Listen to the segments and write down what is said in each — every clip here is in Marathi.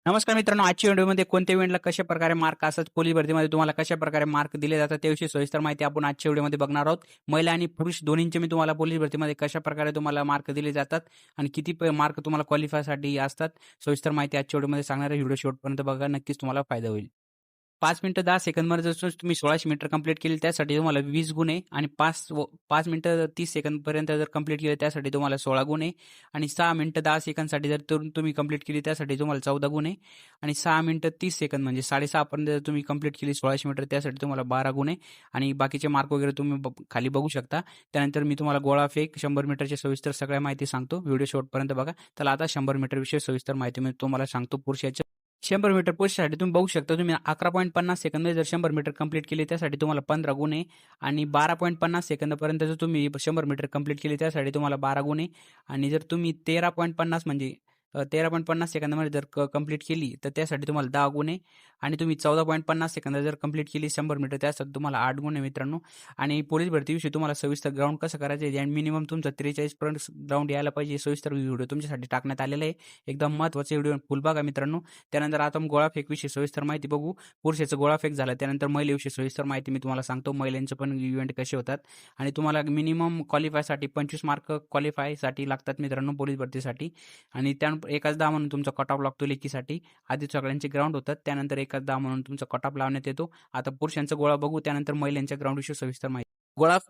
नमस्कार मित्रांनो, आजच्या व्हिडिओमध्ये कोणत्या इव्हेंटला कशाप्रकारे मार्क असतात, पोलीस भरतीमध्ये तुम्हाला कशाप्रकारे मार्क दिले जातात त्याविषयी सविस्तर माहिती आपण आजच्या व्हिडिओमध्ये बघणार आहोत. महिला आणि पुरुष दोन्हींचे मी तुम्हाला पोलीस भरतीमध्ये कशाप्रकारे तुम्हाला मार्क दिले जातात आणि किती मार्क तुम्हाला क्वालिफायसाठी असतात, सविस्तर माहिती आजच्या व्हिडिओमध्ये सांगणार आहे. व्हिडिओ शेवटपर्यंत बघा, नक्कीच तुम्हाला फायदा होईल. 5 मिनिटं 10 सेकंदमध्ये जर तुम्ही 1600 मीटर कंप्लीट केली त्यासाठी तुम्हाला 20 गुण आणि 5 मिनिटं 30 सेकंदपर्यंत जर कंप्लीट केले त्यासाठी तुम्हाला 16 गुण आणि 6 मिनिटं 10 सेकंदसाठी जर तुम्ही कंप्लीट केली त्यासाठी तुम्हाला 14 गुण आणि 6 मिनिटं 30 सेकंद म्हणजे 6:30 पर्यंत जर तुम्ही कंप्लीट केली 1600 मीटर त्यासाठी तुम्हाला 12 गुण आणि बाकीचे मार्क वगैरे तुम्ही खाली बघू शकता. त्यानंतर मी तुम्हाला गोळाफेक 100 मीटरची सविस्तर सगळ्या माहिती सांगतो. व्हिडिओ शेवटपर्यंत बघा. तर आता 100 मीटरविषयी सविस्तर माहिती मी तुम्हाला सांगतो. पुरुषाच्या 100 मीटर पुरुषासाठी तुम्ही बघू शकता, तुम्ही 11.50 सेकंदमध्ये जर 100 मीटर कंप्लीट केली त्यासाठी तुम्हाला 15 गुण आणि 12.50 सेकंदपर्यंत जर तुम्ही 100 मीटर कंप्लीट केली त्यासाठी तुम्हाला 12 गुण आणि जर तुम्ही 13.50 म्हणजे 13.50 सेकंदामध्ये जर कंप्लीट केली तर त्यासाठी तुम्हाला 10 गुण आणि तुम्ही 14.50 सेकंद जर कंप्लीट केली 100 मीटर त्यासाठी तुम्हाला 8 गुण मित्रांनो. आणि पोलीस भरतीविषयी तुम्हाला सविस्तर ग्राउंड कसं करायचं आहे आणि मिनिमम तुमचा 43 पर्यंत ग्राउंड यायला पाहिजे. सविस्तर व्हिडिओ तुमच्यासाठी टाकण्यात आलेला आहे. एकदम महत्त्वाचा व्हिडिओ फुल बघा मित्रांनो. त्यानंतर आता गोळाफेकविषयी सविस्तर माहिती बघू. पुरुषाचं गोळाफेक झालं, त्यानंतर महिलेविषयी सविस्तर माहिती मी तुम्हाला सांगतो. महिलांचे पण इव्हेंट कसे होतात आणि तुम्हाला मिनिमम क्वालिफायसाठी 25 मार्क क्वालिफायसाठी लागतात मित्रांनो पोलीस भरतीसाठी. आणि त्यानंतर 1:10 म्हणून तुमचा कट ऑफ लागतो लेखीसाठी. आधी सगळ्यांचे ग्राउंड होतात, त्यानंतर 1:10 म्हणून तुमचा कट ऑफ लावण्यात येतो. आता पुरुषांचा गोळा बघू, त्यानंतर महिलांच्या ग्राउंडविषयी सविस्तर माहिती.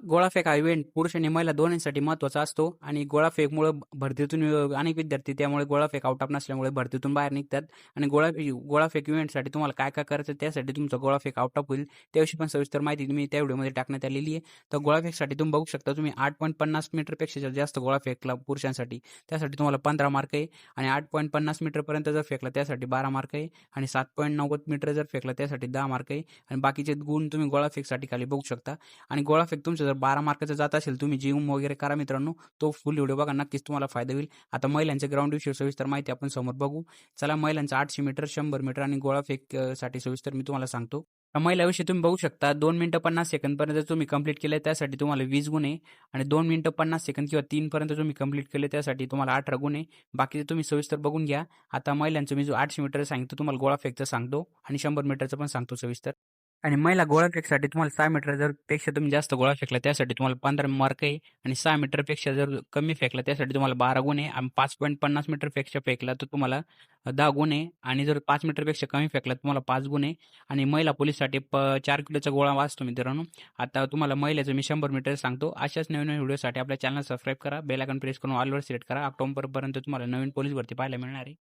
गोळाफेक हा इव्हेंट पुरुष आणि महिला दोन्हीसाठी महत्त्वाचा असतो आणि गोळाफेकमुळे भरतीतून अनेक विद्यार्थी त्यामुळे गोळाफेक आउट ऑफ नसल्यामुळे भरतीतून बाहेर निघतात. आणि गोळाफेक इव्हेंटसाठी तुम्हाला काय काय करायचं त्यासाठी तुमचा गोळाफेक आउट ऑफ होईल त्याविषयी पण सविस्तर माहिती मी त्या व्हिडिओमध्ये टाकण्यात आलेली आहे. तर गोळाफेकसाठी तुम्ही बघू शकता, तुम्ही 8.50 मीटरपेक्षा जास्त गोळा फेकला पुरुषांसाठी त्यासाठी तुम्हाला 15 मार्क आहे आणि 8.50 मीटरपर्यंत जर फेकला त्यासाठी 12 मार्क आहे आणि 7.90 मीटर जर फेकला त्यासाठी 10 मार्क आहे आणि बाकीचे गुण तुम्ही गोळाफेकसाठी खाली बघू शकता. आणि गोळाफेक तुमचं जर 12 मार्काचं जात असेल, तुम्ही जिम वगैरे करा मित्रांनो. तो फुल व्हिडिओ बघा, नक्कीच तुम्हाला फायदा होईल. आता महिलांच्या ग्राउंडविषयी सविस्तर माहिती आपण समोर बघू. चला, महिलांचं 800 मीटर 100 मीटर आणि गोळाफेक साठी सविस्तर मी तुम्हाला सांगतो. महिलाविषयी तुम्ही बघू शकता, 2 मिनिटं 50 सेकंदपर्यंत तुम्ही कंप्लीट केलं त्यासाठी तुम्हाला 20 गुण आणि 2 मिनिटं 50 सेकंद किंवा 3 पर्यंत तुम्ही कंप्लीट केले त्यासाठी तुम्हाला 18 गुण बाकीचे तुम्ही सविस्तर बघून घ्या. आता महिलांचं मी जो 800 मीटर सांगतो तुम्हाला गोळाफेकचं सांगतो आणि 100 मीटरचं पण सांगतो सविस्तर. आणि महिला गोळाफेकसाठी तुम्हाला 6 मीटर जर पेक्षा तुम्ही जास्त गोळा फेकला त्यासाठी तुम्हाला 15 मार्क आहे आणि 6 मीटरपेक्षा जर कमी फेकला त्यासाठी तुम्हाला 12 गुण आहे आणि 5.50 मीटरपेक्षा फेकला तर तुम्हाला 10 गुण आहे आणि जर 5 मीटरपेक्षा कमी फेकला तर तुम्हाला 5 गुण आहे. आणि महिला पोलीससाठी 4 किलोचा गोळा वाचतो मित्रांनो. आता तुम्हाला महिलेचं मी 100 मीटर सांगतो. अशाच नवीन व्हिडिओसाठी आपल्या चॅनल सबस्क्राईब करा, बेल आयकॉन प्रेस करून ऑलवर सिलेक्ट करा. ऑक्टोबरपर्यंत तुम्हाला नवीन पोलीस भरती पाहायला मिळणार आहे.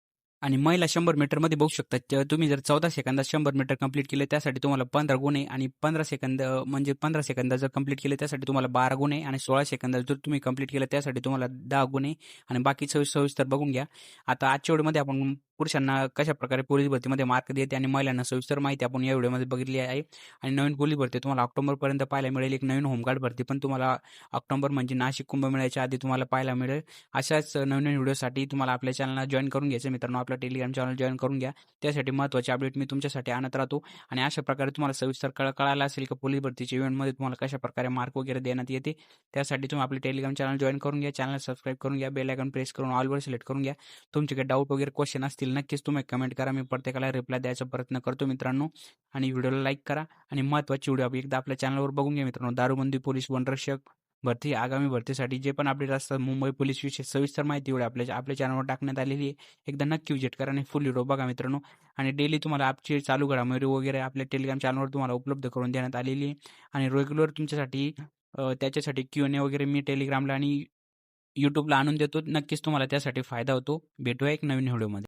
आणि महिला 100 मीटरमध्ये बघू शकता, तुम्ही जर 14 सेकंदात 100 मीटर कंप्लीट केले त्यासाठी तुम्हाला 15 गुण आहे आणि 15 सेकंद जर कंप्लीट केले त्यासाठी तुम्हाला 12 गुण आहे आणि 16 सेकंदात जर तुम्ही कंप्लीट केलं त्यासाठी तुम्हाला 10 गुण आहे आणि बाकी सविस्तर बघून घ्या. आता आजच्या व्हिडिओमध्ये आपण पुरुषांना कशाप्रकारे पोलीस भरतीमध्ये मार्क देते आणि महिलांना सविस्तर माहिती आपण या व्हिडिओमध्ये बघितली आहे. आणि नवीन पोलीस भरती तुम्हाला ऑक्टोबरपर्यंत पाहायला मिळेल. एक नवीन होमगार्ड भरती पण तुम्हाला ऑक्टोबर म्हणजे नाशिक कुंभमेळ्याच्या आधी तुम्हाला पाहायला मिळेल. अशाच नवीन व्हिडिओसाठी तुम्हाला आपल्या चॅनलला जॉईन करून घ्यायचं मित्रांनो. आपल्या टेलिग्राम चॅनल जॉईन करून घ्या. त्यासाठी महत्त्वाचे अपडेट मी तुमच्यासाठी आणत राहतो. आणि अशा प्रकारे तुम्हाला सविस्तर कळायला असेल की पोलीस भरतीच्या इव्हेंटमध्ये तुम्हाला कशाप्रकारे मार्क वगैरे देण्यात येते. त्यासाठी तुम्ही आपले टेलिग्राम चॅनल जॉईन करून घ्या, चॅनल सबस्क्राईब करून घ्या, बेल आयकॉन प्रेस करून ऑलवर सिलेक्ट करून घ्या. तुमचे काही डाऊट वगैरे क्वेश्चन असतील नक्कीच तुम्ही कमेंट करा. मी प्रत्येकाला रिप्लाय द्यायचा प्रयत्न करतो मित्रांनो. आणि व्हिडिओला लाईक करा आणि महत्त्वाची व्हिडिओ एकदा आपल्या चॅनलवर बघून घ्या मित्रांनो. दारूबंदी, पोलीस वनरक्षक भरती, आगामी भरतीसाठी जे पण अपडेट असतात मुंबई पोलीस विषयी सविस्तर माहिती एवढी आपल्या चॅनलवर टाकण्यात आलेली आहे. एकदा नक्की विजिट करा आणि फुल व्हिडिओ बघा मित्रांनो. आणि डेली तुम्हाला आपची चालू घडामोडी वगैरे आपल्या टेलिग्राम चॅनलवर तुम्हाला उपलब्ध करून देण्यात आलेली आहे. आणि रेग्युलर तुमच्यासाठी त्याच्यासाठी Q&A वगैरे मी टेलिग्रामला आणि यूट्यूबला आणून देतो. नक्कीच तुम्हाला त्यासाठी फायदा होतो. भेटूया एक नवीन व्हिडिओमध्ये.